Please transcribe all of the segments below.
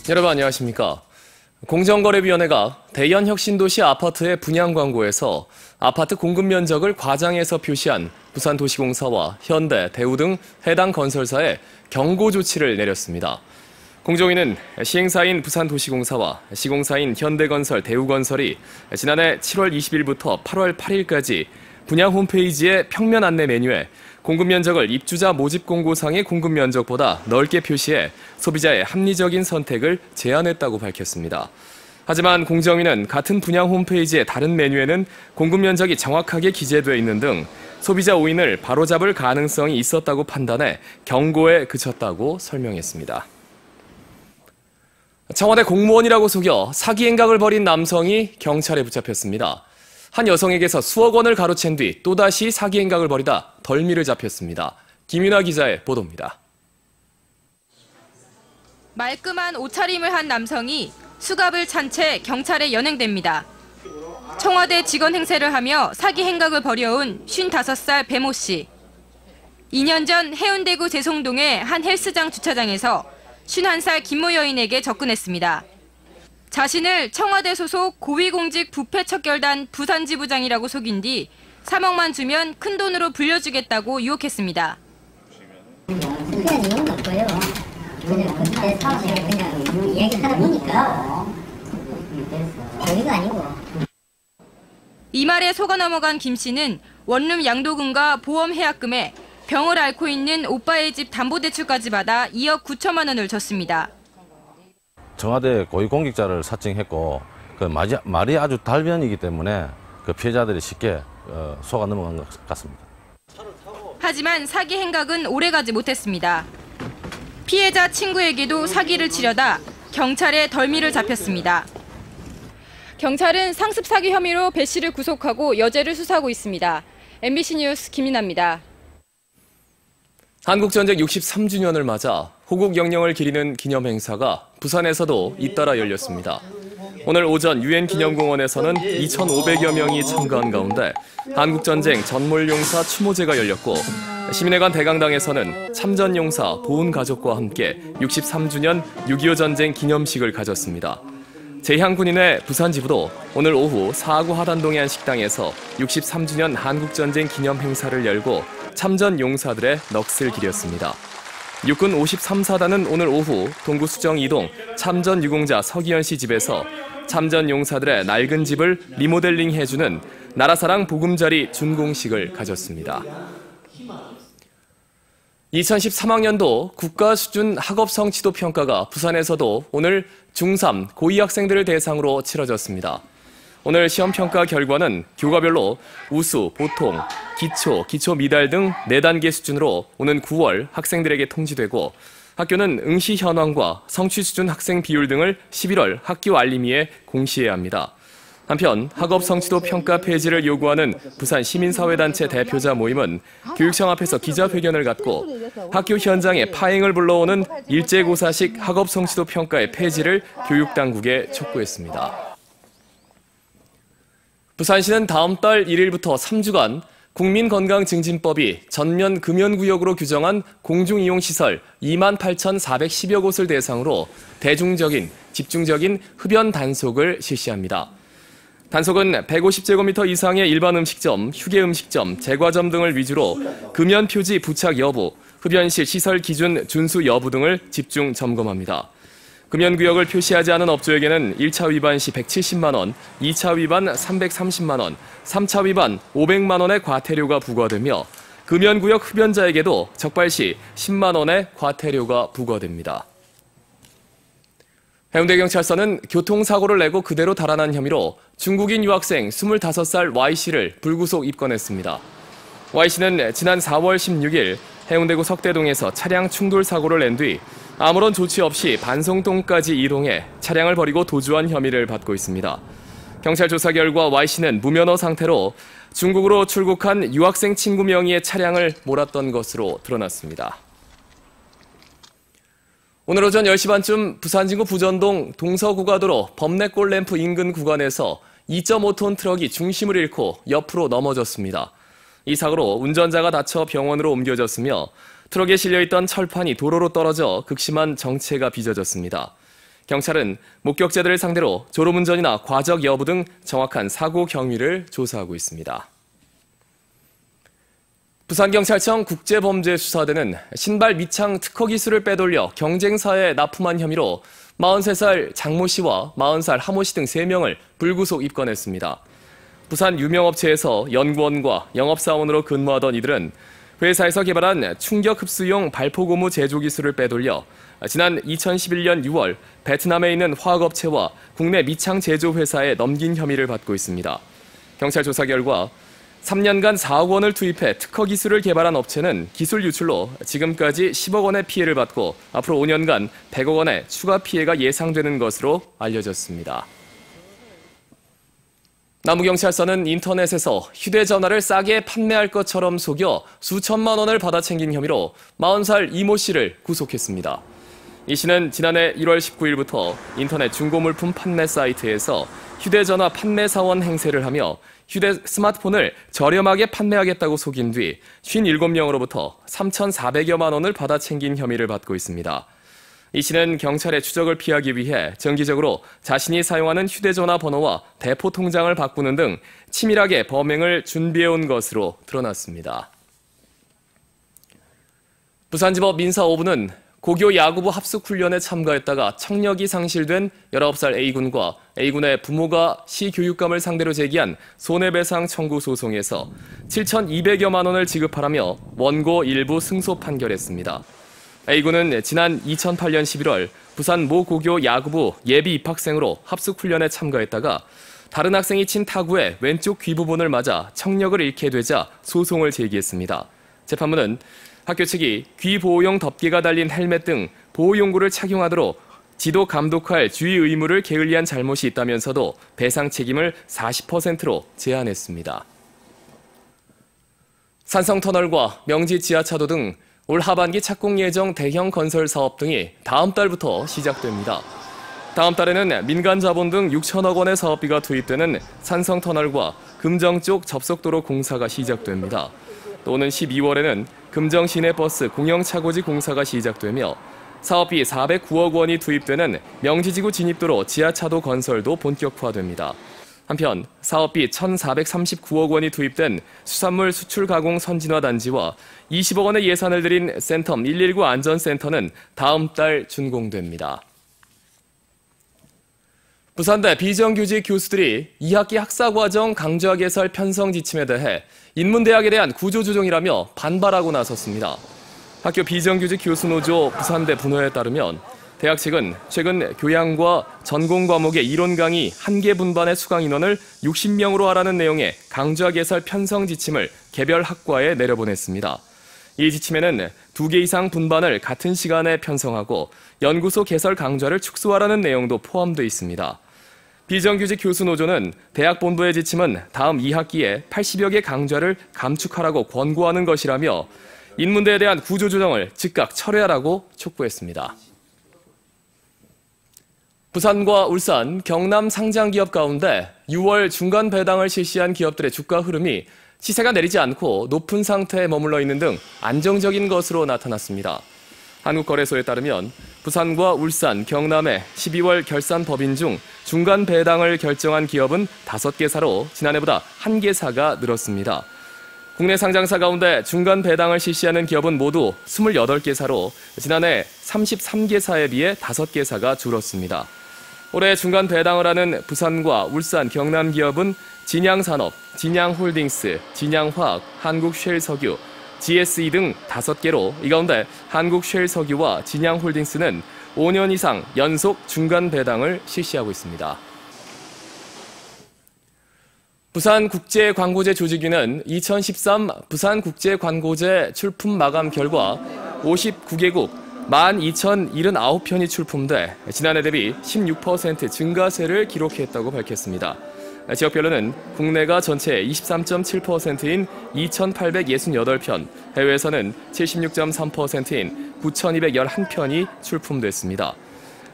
여러분 안녕하십니까. 공정거래위원회가 대연혁신도시 아파트의 분양 광고에서 아파트 공급 면적을 과장해서 표시한 부산도시공사와 현대, 대우 등 해당 건설사에 경고 조치를 내렸습니다. 공정위는 시행사인 부산도시공사와 시공사인 현대건설, 대우건설이 지난해 7월 20일부터 8월 8일까지 분양 홈페이지의 평면 안내 메뉴에 공급 면적을 입주자 모집 공고상의 공급 면적보다 넓게 표시해 소비자의 합리적인 선택을 제한했다고 밝혔습니다. 하지만 공정위는 같은 분양 홈페이지의 다른 메뉴에는 공급 면적이 정확하게 기재돼 있는 등 소비자 오인을 바로잡을 가능성이 있었다고 판단해 경고에 그쳤다고 설명했습니다. 청와대 공무원이라고 속여 사기 행각을 벌인 남성이 경찰에 붙잡혔습니다. 한 여성에게서 수억 원을 가로챈 뒤 또다시 사기 행각을 벌이다 덜미를 잡혔습니다. 김윤아 기자의 보도입니다. 말끔한 옷차림을 한 남성이 수갑을 찬 채 경찰에 연행됩니다. 청와대 직원 행세를 하며 사기 행각을 벌여온 55살 배모 씨. 2년 전 해운대구 재송동의 한 헬스장 주차장에서 51살 김모 여인에게 접근했습니다. 자신을 청와대 소속 고위공직 부패척결단 부산지부장이라고 속인 뒤 3억만 주면 큰돈으로 불려주겠다고 유혹했습니다. 그냥 이유는 없고요. 그냥 그때 사무실에 그냥 얘기하다 보니까 여기가 아니고. 이 말에 속아 넘어간 김 씨는 원룸 양도금과 보험 해약금에 병을 앓고 있는 오빠의 집 담보대출까지 받아 2억 9천만 원을 줬습니다. 청와대 고위공직자를 사칭했고 그 말이 아주 달변이기 때문에 그 피해자들이 쉽게 속아 넘어간 것 같습니다. 하지만 사기 행각은 오래가지 못했습니다. 피해자 친구에게도 사기를 치려다 경찰에 덜미를 잡혔습니다. 경찰은 상습 사기 혐의로 배 씨를 구속하고 여죄를 수사하고 있습니다. MBC 뉴스 김민아입니다. 한국전쟁 63주년을 맞아 호국 영령을 기리는 기념행사가 부산에서도 잇따라 열렸습니다. 오늘 오전 유엔기념공원에서는 2,500여 명이 참가한 가운데 한국전쟁 전몰용사 추모제가 열렸고 시민회관 대강당에서는 참전용사 보훈가족과 함께 63주년 6.25 전쟁 기념식을 가졌습니다. 재향군인의 부산지부도 오늘 오후 사구 하단동의 한 식당에서 63주년 한국전쟁 기념행사를 열고 참전 용사들의 넋을 기렸습니다. 육군 53사단은 오늘 오후 동구 수정 2동 참전 유공자 서기현 씨 집에서 참전 용사들의 낡은 집을 리모델링해주는 나라사랑 보금자리 준공식을 가졌습니다. 2013학년도 국가 수준 학업 성취도 평가가 부산에서도 오늘 중3 고2 학생들을 대상으로 치러졌습니다. 오늘 시험 평가 결과는 교과별로 우수, 보통, 기초, 기초 미달 등 4단계 수준으로 오는 9월 학생들에게 통지되고 학교는 응시 현황과 성취 수준 학생 비율 등을 11월 학교 알림위에 공시해야 합니다. 한편 학업 성취도 평가 폐지를 요구하는 부산 시민사회단체 대표자 모임은 교육청 앞에서 기자회견을 갖고 학교 현장에 파행을 불러오는 일제고사식 학업 성취도 평가의 폐지를 교육당국에 촉구했습니다. 부산시는 다음 달 1일부터 3주간 국민건강증진법이 전면 금연구역으로 규정한 공중이용시설 28,410여 곳을 대상으로 대중적인, 집중적인 흡연 단속을 실시합니다. 단속은 150제곱미터 이상의 일반 음식점, 휴게 음식점, 제과점 등을 위주로 금연 표지 부착 여부, 흡연실 시설 기준 준수 여부 등을 집중 점검합니다. 금연구역을 표시하지 않은 업주에게는 1차 위반 시 170만 원, 2차 위반 330만 원, 3차 위반 500만 원의 과태료가 부과되며 금연구역 흡연자에게도 적발 시 10만 원의 과태료가 부과됩니다. 해운대경찰서는 교통사고를 내고 그대로 달아난 혐의로 중국인 유학생 25살 Y씨를 불구속 입건했습니다. Y씨는 지난 4월 16일 해운대구 석대동에서 차량 충돌 사고를 낸 뒤 아무런 조치 없이 반송동까지 이동해 차량을 버리고 도주한 혐의를 받고 있습니다. 경찰 조사 결과 Y씨는 무면허 상태로 중국으로 출국한 유학생 친구 명의의 차량을 몰았던 것으로 드러났습니다. 오늘 오전 10시 반쯤 부산진구 부전동 동서고가도로 범내골 램프 인근 구간에서 2.5톤 트럭이 중심을 잃고 옆으로 넘어졌습니다. 이 사고로 운전자가 다쳐 병원으로 옮겨졌으며 트럭에 실려있던 철판이 도로로 떨어져 극심한 정체가 빚어졌습니다. 경찰은 목격자들을 상대로 졸음운전이나 과적 여부 등 정확한 사고 경위를 조사하고 있습니다. 부산경찰청 국제범죄수사대는 신발 미창 특허 기술을 빼돌려 경쟁사에 납품한 혐의로 43살 장모 씨와 40살 하모 씨 등 3명을 불구속 입건했습니다. 부산 유명업체에서 연구원과 영업사원으로 근무하던 이들은 회사에서 개발한 충격흡수용 발포고무 제조 기술을 빼돌려 지난 2011년 6월 베트남에 있는 화학업체와 국내 미창 제조 회사에 넘긴 혐의를 받고 있습니다. 경찰 조사 결과 3년간 4억 원을 투입해 특허 기술을 개발한 업체는 기술 유출로 지금까지 10억 원의 피해를 받고 앞으로 5년간 100억 원의 추가 피해가 예상되는 것으로 알려졌습니다. 남부경찰서는 인터넷에서 휴대전화를 싸게 판매할 것처럼 속여 수천만 원을 받아챙긴 혐의로 40살 이모 씨를 구속했습니다. 이 씨는 지난해 1월 19일부터 인터넷 중고물품 판매 사이트에서 휴대전화 판매사원 행세를 하며 스마트폰을 저렴하게 판매하겠다고 속인 뒤 57명으로부터 3,400여만 원을 받아챙긴 혐의를 받고 있습니다. 이 씨는 경찰의 추적을 피하기 위해 정기적으로 자신이 사용하는 휴대전화 번호와 대포 통장을 바꾸는 등 치밀하게 범행을 준비해온 것으로 드러났습니다. 부산지법 민사 5부는 고교 야구부 합숙훈련에 참가했다가 청력이 상실된 19살 A군과 A군의 부모가 시 교육감을 상대로 제기한 손해배상 청구 소송에서 7,200여만 원을 지급하라며 원고 일부 승소 판결했습니다. A군은 지난 2008년 11월 부산 모 고교 야구부 예비 입학생으로 합숙훈련에 참가했다가 다른 학생이 친 타구에 왼쪽 귀 부분을 맞아 청력을 잃게 되자 소송을 제기했습니다. 재판부는 학교 측이 귀 보호용 덮개가 달린 헬멧 등 보호용구를 착용하도록 지도 감독할 주의 의무를 게을리한 잘못이 있다면서도 배상 책임을 40%로 제한했습니다. 산성터널과 명지 지하차도 등 올 하반기 착공 예정 대형 건설 사업 등이 다음 달부터 시작됩니다. 다음 달에는 민간 자본 등 6천억 원의 사업비가 투입되는 산성터널과 금정 쪽 접속도로 공사가 시작됩니다. 또 오는 12월에는 금정 시내버스 공영차고지 공사가 시작되며 사업비 409억 원이 투입되는 명지지구 진입도로 지하차도 건설도 본격화됩니다. 한편 사업비 1,439억 원이 투입된 수산물 수출 가공 선진화 단지와 20억 원의 예산을 들인 센텀 119 안전센터는 다음 달 준공됩니다. 부산대 비정규직 교수들이 2학기 학사과정 강좌 개설 편성 지침에 대해 인문대학에 대한 구조조정이라며 반발하고 나섰습니다. 학교 비정규직 교수노조 부산대 분호에 따르면 대학 측은 최근 교양과 전공 과목의 이론 강의 1개 분반의 수강 인원을 60명으로 하라는 내용의 강좌 개설 편성 지침을 개별 학과에 내려보냈습니다. 이 지침에는 2개 이상 분반을 같은 시간에 편성하고 연구소 개설 강좌를 축소하라는 내용도 포함되어 있습니다. 비정규직 교수 노조는 대학 본부의 지침은 다음 2학기에 80여 개 강좌를 감축하라고 권고하는 것이라며 인문대에 대한 구조조정을 즉각 철회하라고 촉구했습니다. 부산과 울산, 경남 상장기업 가운데 6월 중간 배당을 실시한 기업들의 주가 흐름이 시세가 내리지 않고 높은 상태에 머물러 있는 등 안정적인 것으로 나타났습니다. 한국거래소에 따르면 부산과 울산, 경남의 12월 결산 법인 중 중간 배당을 결정한 기업은 5개사로 지난해보다 1개사가 늘었습니다. 국내 상장사 가운데 중간 배당을 실시하는 기업은 모두 28개사로 지난해 33개사에 비해 5개사가 줄었습니다. 올해 중간 배당을 하는 부산과 울산, 경남 기업은 진양산업, 진양홀딩스, 진양화학, 한국쉘석유, GSE 등 5개로 이 가운데 한국쉘석유와 진양홀딩스는 5년 이상 연속 중간 배당을 실시하고 있습니다. 부산국제광고제 조직위는 2013 부산국제광고제 출품 마감 결과 59개국 12,079편이 출품돼 지난해 대비 16% 증가세를 기록했다고 밝혔습니다. 지역별로는 국내가 전체 23.7%인 2,868편, 해외에서는 76.3%인 9,211편이 출품됐습니다.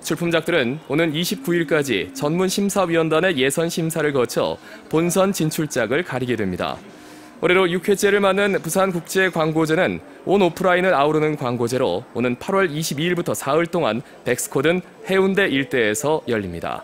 출품작들은 오는 29일까지 전문심사위원단의 예선 심사를 거쳐 본선 진출작을 가리게 됩니다. 올해로 6회째를 맞는 부산국제광고제는 온 오프라인을 아우르는 광고제로 오는 8월 22일부터 사흘 동안 백스코든 해운대 일대에서 열립니다.